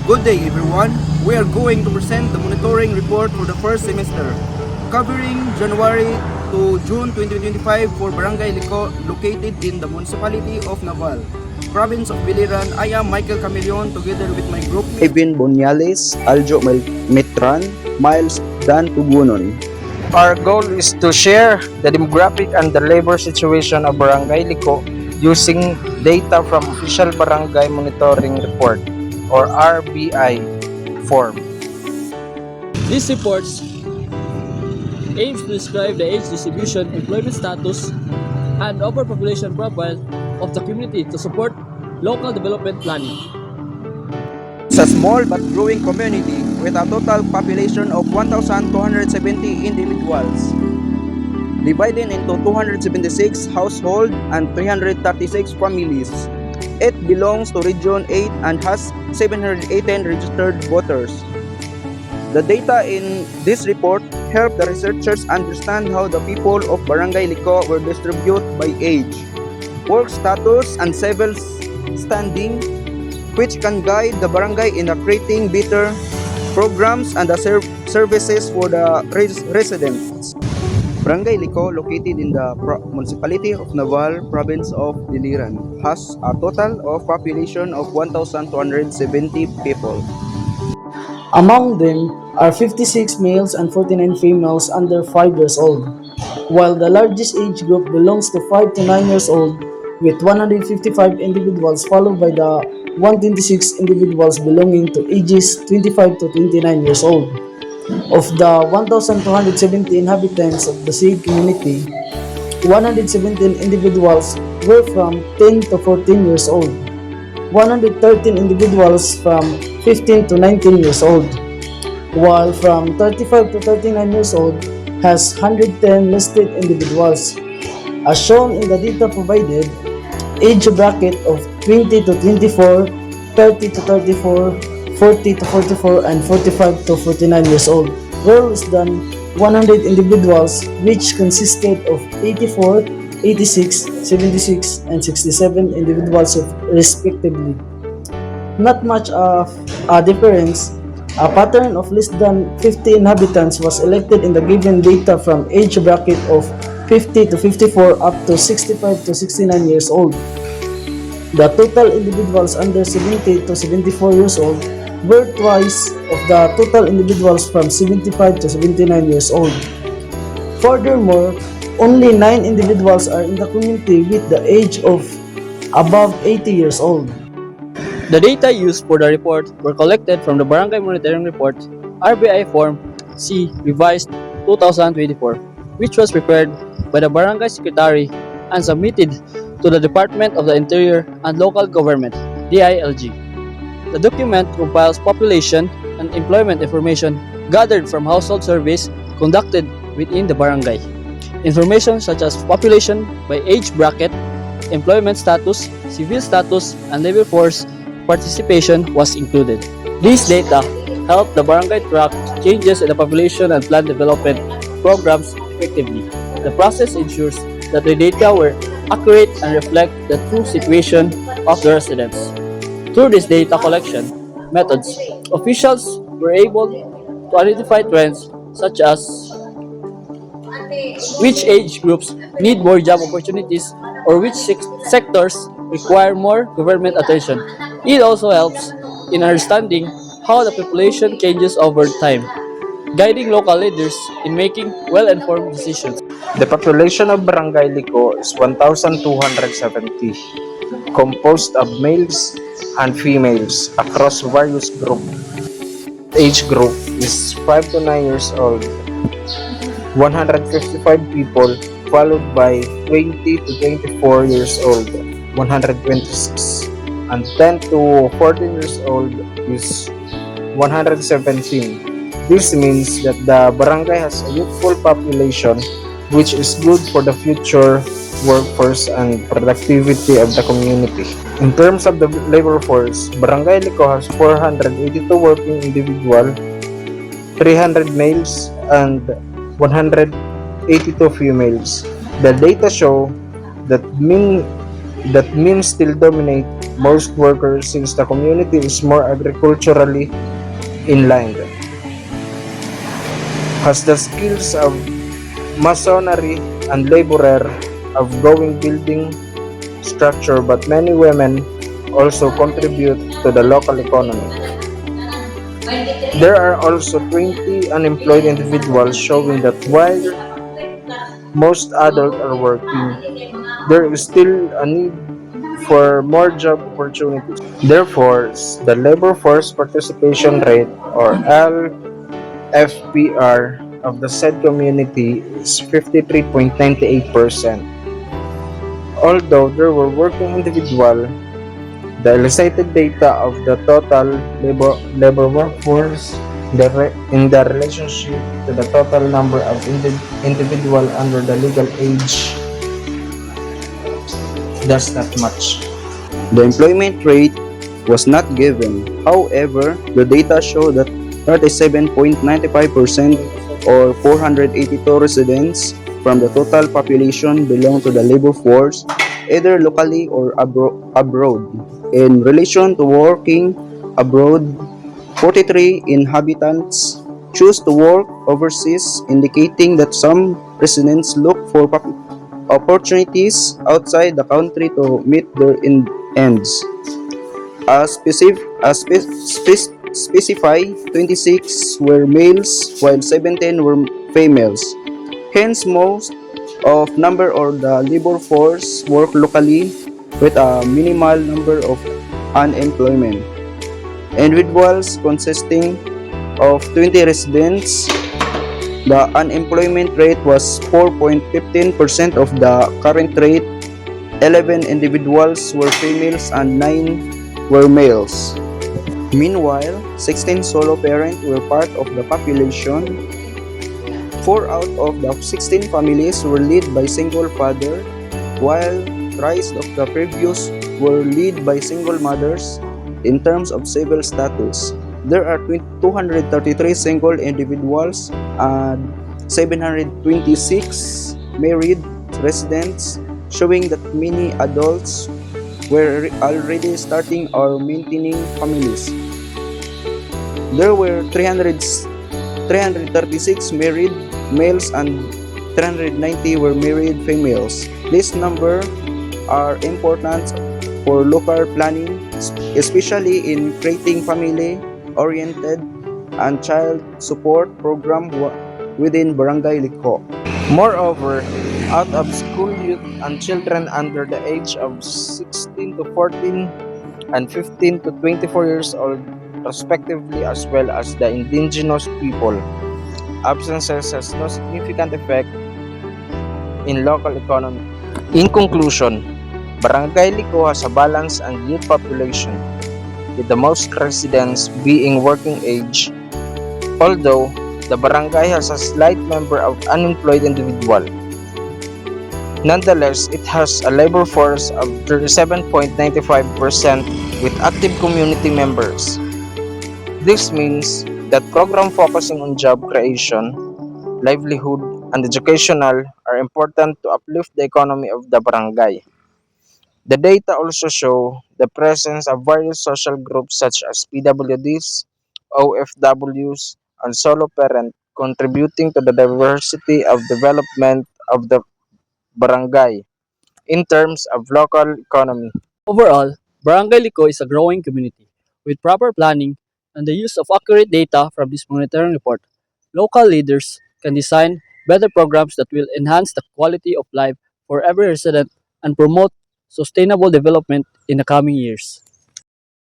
Good day everyone. We are going to present the monitoring report for the first semester, covering January to June 2025 for Barangay Lico located in the municipality of Naval, province of Biliran. I am Michael Camilion together with my group Ivan Bonyales, Aljo Mitran, Miles Dan Tugunon. Our goal is to share the demographic and the labor situation of Barangay Lico using data from Official Barangay Monitoring Report or RBI form. These reports aims to describe the age distribution, employment status, and overpopulation profile of the community to support local development planning. is a small but growing community with a total population of 1,270 individuals, divided into 276 households and 336 families. It belongs to Region 8 and has 718 registered voters. The data in this report help the researchers understand how the people of Barangay Lico were distributed by age, work status, and civil standing, which can guide the barangay in creating better programs and the services for the residents. Barangay Lico, located in the municipality of Naval, province of Biliran, has a total of population of 1,270 people. Among them are 56 males and 49 females under 5 years old, while the largest age group belongs to 5 to 9 years old with 155 individuals, followed by the 126 individuals belonging to ages 25 to 29 years old. Of the 1,270 inhabitants of the said community, 117 individuals were from 10 to 14 years old, 113 individuals from 15 to 19 years old, while from 35 to 39 years old has 110 listed individuals. As shown in the data provided, age bracket of 20 to 24, 30 to 34, 40 to 44, and 45 to 49 years old were less than 100 individuals, which consisted of 84, 86, 76, and 67 individuals respectively. Not much of a difference. A pattern of less than 50 inhabitants was elected in the given data from age bracket of 50 to 54 up to 65 to 69 years old. The total individuals under 70 to 74 years old were twice of the total individuals from 75 to 79 years old. Furthermore, only 9 individuals are in the community with the age of above 80 years old. The data used for the report were collected from the Barangay Monitoring Report RBI Form C Revised 2024, which was prepared by the Barangay Secretary and submitted to the Department of the Interior and Local Government DILG. The document compiles population and employment information gathered from household surveys conducted within the barangay. Information such as population by age bracket, employment status, civil status, and labor force participation was included. These data help the barangay track changes in the population and plan development programs effectively. The process ensures that the data were accurate and reflect the true situation of the residents. Through this data collection methods, officials were able to identify trends such as which age groups need more job opportunities or which sectors require more government attention. It also helps in understanding how the population changes over time, guiding local leaders in making well-informed decisions. The population of Barangay Lico is 1,270, composed of males and females across various groups. Age group is 5 to 9 years old, 155 people, followed by 20 to 24 years old, 126, and 10 to 14 years old is 117. This means that the barangay has a youthful population, which is good for the future workforce and productivity of the community. In terms of the labor force, Barangay Lico has 482 working individuals, 300 males, and 182 females. The data show that men still dominate most workers since the community is more agriculturally inland, has the skills of masonry and laborer of going building structure, but many women also contribute to the local economy. There are also 20 unemployed individuals, showing that while most adults are working, there is still a need for more job opportunities. Therefore, the labor force participation rate, or LFPR, of the said community is 53.98%. Although there were working individuals, the elicited data of the total labor workforce in the relationship to the total number of individual under the legal age does not match. The employment rate was not given. However, the data show that 37.95% or 482 residents from the total population belong to the labor force, either locally or abroad. In relation to working abroad, 43 inhabitants choose to work overseas, indicating that some residents look for opportunities outside the country to meet their ends. Specify 26 were males while 17 were females. Hence, most of number of the labor force work locally with a minimal number of unemployment. Individuals consisting of 20 residents, the unemployment rate was 4.15% of the current rate. 11 individuals were females and 9 were males. Meanwhile, 16 solo parents were part of the population. 4 out of the 16 families were led by single father, while rest of the previous were led by single mothers. In terms of civil status, there are 233 single individuals and 726 married residents, showing that many adults were already starting or maintaining families. There were 336 married males and 390 were married females. This number are important for local planning, especially in creating family-oriented and child support program within Barangay Lico. Moreover, out of school youth and children under the age of 16 to 14 and 15 to 24 years old, respectively, as well as the indigenous people, absences has no significant effect in local economy. In conclusion, Barangay Lico has a balanced and youth population, with the most residents being working age, although the barangay has a slight number of unemployed individuals. Nonetheless, it has a labor force of 37.95% with active community members. This means that programs focusing on job creation, livelihood, and educational are important to uplift the economy of the barangay. The data also show the presence of various social groups such as PWDs, OFWs, and solo parents contributing to the diversity of development of the barangay in terms of local economy. Overall, Barangay Lico is a growing community. With proper planning and the use of accurate data from this monitoring report, local leaders can design better programs that will enhance the quality of life for every resident and promote sustainable development in the coming years.